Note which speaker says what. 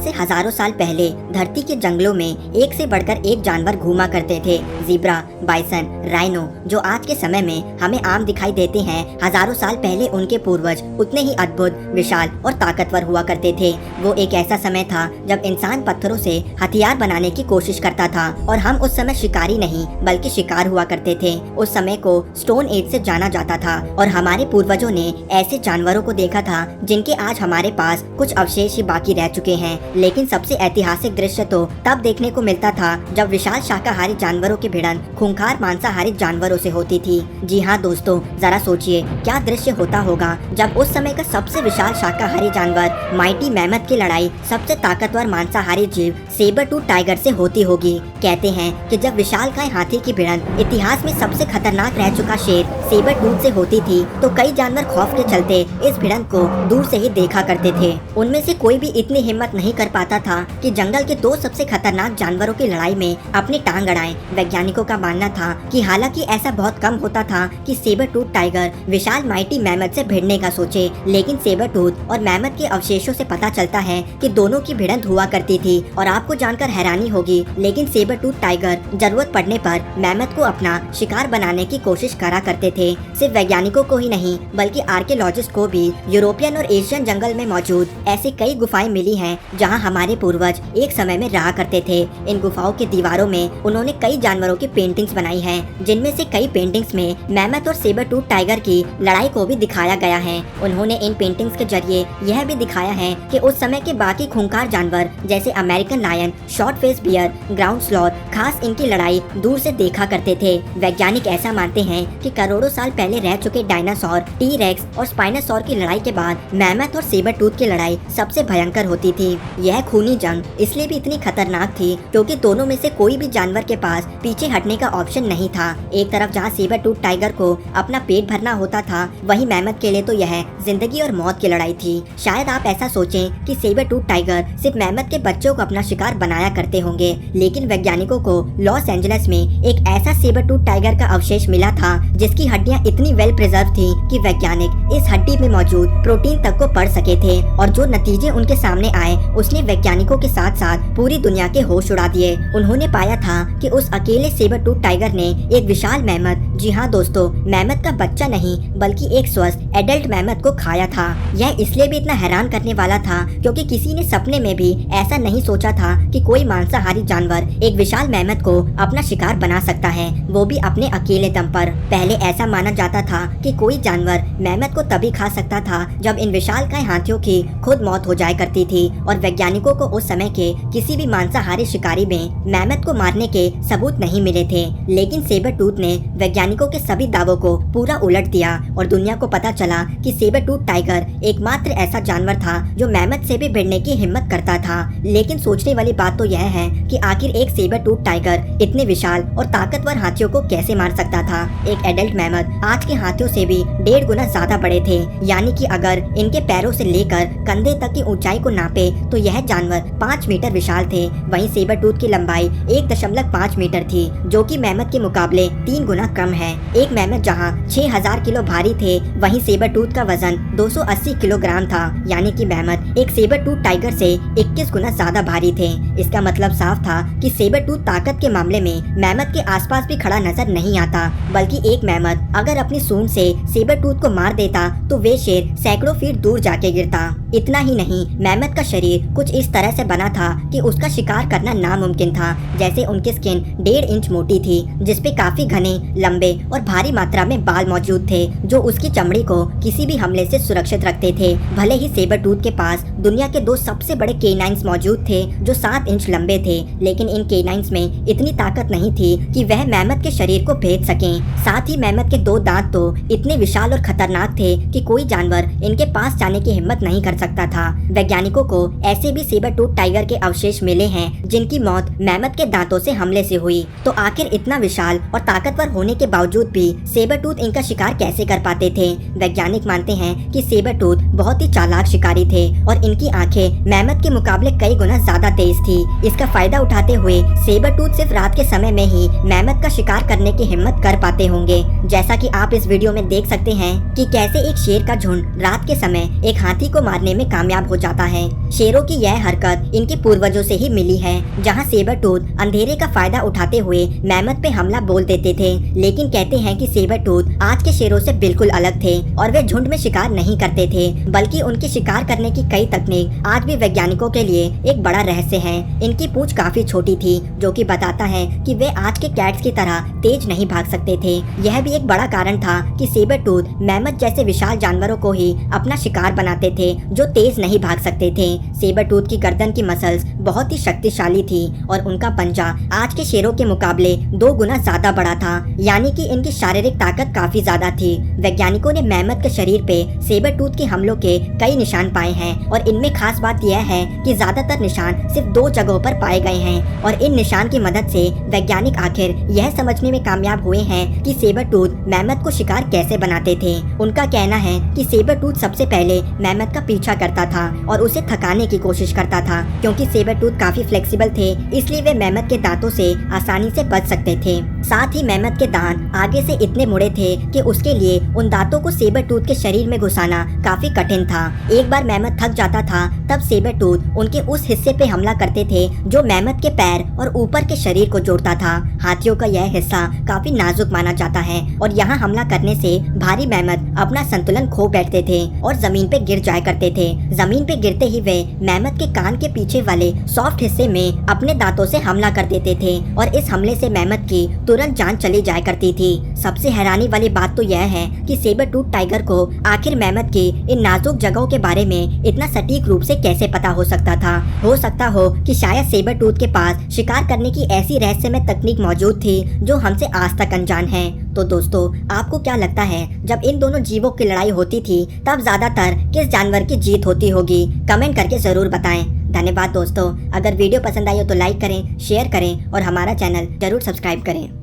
Speaker 1: से हजारों साल पहले धरती के जंगलों में एक से बढ़कर एक जानवर घूमा करते थे। ज़ीब्रा, बाइसन, राइनो जो आज के समय में हमें आम दिखाई देते हैं, हजारों साल पहले उनके पूर्वज उतने ही अद्भुत, विशाल और ताकतवर हुआ करते थे। वो एक ऐसा समय था जब इंसान पत्थरों से हथियार बनाने की कोशिश करता था और हम उस समय शिकारी नहीं बल्कि शिकार हुआ करते थे। उस समय को स्टोन एज से जाना जाता था और हमारे पूर्वजों ने ऐसे जानवरों को देखा था जिनके आज हमारे पास कुछ अवशेष ही बाकी रह चुके हैं। लेकिन सबसे ऐतिहासिक दृश्य तो तब देखने को मिलता था जब विशाल शाकाहारी जानवरों की भिड़ंत खूंखार मांसाहारी जानवरों से होती थी। जी हाँ दोस्तों, जरा सोचिए क्या दृश्य होता होगा जब उस समय का सबसे विशाल शाकाहारी जानवर माइटी मैमथ की लड़ाई सबसे ताकतवर मांसाहारी जीव सेबर टूथ टाइगर से होती होगी। कहते हैं कि जब विशालकाय हाथी की भिड़ंत इतिहास में सबसे खतरनाक रह चुका शेर सेबर टूथ से होती थी तो कई जानवर खौफ के चलते इस भिड़ंत को दूर से ही देखा करते थे। उनमें से कोई भी इतनी हिम्मत नहीं कर पाता था कि जंगल के दो सबसे खतरनाक जानवरों की लड़ाई में अपनी टांग अड़ाएं। वैज्ञानिकों का मानना था कि हालांकि ऐसा बहुत कम होता था कि सेबर टूथ टाइगर विशाल माइटी मैमथ से भिड़ने का सोचे, लेकिन सेबर टूथ और मैमथ के अवशेषों से पता चलता है कि दोनों की भिड़ंत हुआ करती थी। और आपको जानकर हैरानी होगी, लेकिन सेबर टूथ टाइगर जरूरत पड़ने पर मैमथ को अपना शिकार बनाने की कोशिश करा करते थे। सिर्फ वैज्ञानिकों को ही नहीं बल्कि आर्कियोलॉजिस्ट को भी यूरोपियन और एशियन जंगल में मौजूद ऐसी कई गुफाएं मिली हैं जहां हमारे पूर्वज एक समय में रहा करते थे। इन गुफाओं की दीवारों में उन्होंने कई जानवरों की पेंटिंग्स बनाई हैं, जिनमें से कई पेंटिंग्स में मैमथ और सेबर टूथ टाइगर की लड़ाई को भी दिखाया गया है। उन्होंने इन पेंटिंग्स के जरिए यह भी दिखाया है कि उस समय के बाकी खूंखार जानवर जैसे American lion, short face bear, ground sloth खास इनकी लड़ाई दूर से देखा करते थे। वैज्ञानिक ऐसा मानते हैं कि करोड़ों साल पहले रह चुके डायनासोर, टी रेक्स और स्पाइनोसॉर की लड़ाई के बाद मैमथ और सेबर टूथ की लड़ाई सबसे भयंकर होती थी। यह खूनी जंग इसलिए भी इतनी खतरनाक थी क्योंकि दोनों में से कोई भी जानवर के पास पीछे हटने का ऑप्शन नहीं था। एक तरफ जहां सेबर टूथ टाइगर को अपना पेट भरना होता था, वहीं मैमथ के लिए तो यह जिंदगी और मौत की लड़ाई थी। शायद आप ऐसा सोचें कि सेबर टूथ टाइगर सिर्फ मैमथ के बच्चों को अपना शिकार बनाया करते होंगे, लेकिन वैज्ञानिकों को लॉस एंजलिस में एक ऐसा सेबर टूथ टाइगर का अवशेष मिला था जिसकी हड्डियां इतनी वेल प्रिजर्व थी कि वैज्ञानिक इस हड्डी में मौजूद प्रोटीन तक को पढ़ सके थे। और जो नतीजे उनके सामने आए उसने वैज्ञानिकों के साथ साथ पूरी दुनिया के होश उड़ा दिए। उन्होंने पाया था कि उस अकेले सेबर टूथ टाइगर ने एक विशाल मैमथ, जी हाँ दोस्तों, मैमथ का बच्चा नहीं बल्कि एक स्वस्थ एडल्ट मैमथ को खाया था। यह इसलिए भी इतना हैरान करने वाला था क्योंकि किसी ने सपने में भी ऐसा नहीं सोचा था कि कोई मांसाहारी जानवर एक विशाल मैमथ को अपना शिकार बना सकता है, वो भी अपने अकेले दम पर। पहले ऐसा माना जाता था कि कोई जानवर मैमथ को तभी खा सकता था जब इन विशालकाय हाथियों की खुद मौत हो जाया करती थी और वैज्ञानिकों को उस समय के किसी भी मांसाहारी शिकारी में मैमथ को मारने के सबूत नहीं मिले थे। लेकिन सेबर टूथ ने वैज्ञानिकों के सभी दावों को पूरा उलट दिया और दुनिया को पता चला कि सेबर टूथ टाइगर एकमात्र ऐसा जानवर था जो मैमथ से भी भिड़ने की हिम्मत करता था। लेकिन सोचने वाली बात तो यह है कि आखिर एक सेबर टूथ टाइगर इतने विशाल और ताकतवर हाथियों को कैसे मार सकता था। एक एडल्ट मैमथ आज के हाथियों से भी 1.5 गुना ज्यादा बड़े थे, यानी कि अगर इनके पैरों से लेकर कंधे तक की ऊंचाई को नापे तो यह जानवर 5 मीटर विशाल थे। वहीं सेबर टूथ की लंबाई 1.5 मीटर थी, जो कि मैमथ के मुकाबले 3 गुना कम है। एक मैमथ जहां 6000 किलो भारी थे, वहीं सेबर टूथ का वजन 280 किलोग्राम था, यानी कि मैमथ एक सेबर टूथ टाइगर से 21 गुना ज्यादा भारी थे। इसका मतलब साफ था कि सेबर टूथ ताकत के मामले में मैमथ के आसपास भी खड़ा नजर नहीं आता, बल्कि एक मैमथ अगर अपनी सूंड से सेबर टूथ को मार देता तो वे शेर सैकड़ों फीट दूर जाके गिरता। इतना ही नहीं, मैमथ का शरीर कुछ इस तरह से बना था कि उसका शिकार करना नामुमकिन था। जैसे उनकी स्किन 1.5 इंच मोटी थी, जिसपे काफी घने, लंबे और भारी मात्रा में बाल मौजूद थे, जो उसकी चमड़ी को किसी भी हमले से सुरक्षित रखते थे। भले ही सेबर टूथ के पास दुनिया के 2 सबसे बड़े केनाइन्स मौजूद थे जो 7 इंच लंबे थे, लेकिन इन केनाइन्स में इतनी ताकत नहीं थी कि वह मैमथ के शरीर को भेद सकें। साथ ही मैमथ के 2 दांत तो इतने विशाल और खतरनाक थे कि कोई जानवर इनके पास जाने की हिम्मत नहीं कर सकता था। वैज्ञानिकों को ऐसे भी सेबर टूथ टाइगर के अवशेष मिले हैं जिनकी मौत मैमथ के दांतों से हमले से हुई। तो आखिर इतना विशाल और ताकतवर होने के बावजूद भी सेबर टूथ इनका शिकार कैसे कर पाते थे? वैज्ञानिक मानते हैं कि सेबर टूथ बहुत ही चालाक शिकारी थे और इनकी आंखें मैमथ के मुकाबले कई गुना ज्यादा तेज थी। इसका फायदा उठाते हुए सेबर टूथ सिर्फ रात के समय में ही मैमथ का शिकार करने की हिम्मत कर पाते होंगे। जैसा कि आप इस वीडियो में देख सकते हैं कि कैसे एक शेर का झुंड रात के समय एक हाथी को मारने में कामयाब हो जाता है। शेरों की यह हरकत इनके पूर्वजों से ही मिली है, जहां सेबर टूथ अंधेरे का फायदा उठाते हुए मैमथ पे हमला बोल देते थे। लेकिन कहते हैं कि सेबर टूथ आज के शेरों से बिल्कुल अलग थे और वे झुंड में शिकार नहीं करते थे, बल्कि उनकी शिकार करने की कई तकनीक आज भी वैज्ञानिकों के लिए एक बड़ा रहस्य है। इनकी पूंछ काफी छोटी थी, जो कि बताता है कि वे आज के कैट्स की तरह तेज नहीं भाग सकते थे। यह भी एक बड़ा कारण था कि सेबर टूथ मैमथ जैसे विशाल जानवरों को ही अपना शिकार बनाते थे, जो तेज नहीं भाग सकते थे। सेबर टूथ की गर्दन की मसल्स बहुत ही शक्तिशाली थी और उनका पंजा आज के शेरों के मुकाबले 2 गुना ज्यादा बड़ा था, यानी कि इनकी शारीरिक ताकत काफी ज्यादा थी। वैज्ञानिकों ने मैमथ के शरीर पे सेबर टूथ के हमलों के कई निशान पाए हैं और इनमें खास बात यह है कि ज्यादातर निशान सिर्फ 2 जगहों पर पाए गए हैं और इन निशान की मदद से वैज्ञानिक आखिर यह समझने में कामयाब हुए हैं कि सेबर टूथ मैमथ को शिकार कैसे बनाते थे। उनका कहना है कि सेबर टूथ सबसे पहले मैमथ का पीछा करता था और उसे थकाने की कोशिश करता था। क्योंकि सेबर टूथ काफी फ्लेक्सिबल थे, इसलिए वे मैमथ के दांतों से आसानी से बच सकते थे। साथ ही मैमथ के दांत आगे से इतने मुड़े थे कि उसके लिए उन दांतों को सेबर टूथ के शरीर में घुसाना काफी कठिन था। एक बार मैमथ थक जाता था, तब सेबर टूथ उनके उस हिस्से पे हमला करते थे जो मैमथ के पैर और ऊपर के शरीर को जोड़ता था। हाथियों का यह हिस्सा काफी नाजुक माना जाता है और यहाँ हमला करने से भारी मैमथ अपना संतुलन खो बैठते थे और जमीन पे गिर जाया करते थे। जमीन पे गिरते ही वे मैमथ के कान के पीछे वाले सॉफ्ट हिस्से में अपने दांतों से हमला कर देते थे और इस हमले से मैमथ की तुरंत जान चली जाया करती थी। सबसे हैरानी वाली बात तो यह है कि सेबर टूथ टाइगर को आखिर मैमथ की इन नाजुक जगहों के बारे में इतना सटीक रूप से कैसे पता हो सकता था। हो सकता हो कि शायद सेबर टूथ के पास शिकार करने की ऐसी रहस्यमय तकनीक मौजूद थी जो हमसे आज तक अनजान है। तो दोस्तों, आपको क्या लगता है जब इन दोनों जीवों की लड़ाई होती थी तब ज्यादातर किस जानवर की जीत होती होगी? कमेंट करके जरूर बताएं। धन्यवाद दोस्तों। अगर वीडियो पसंद आई हो तो लाइक करें, शेयर करें और हमारा चैनल जरूर सब्सक्राइब करें।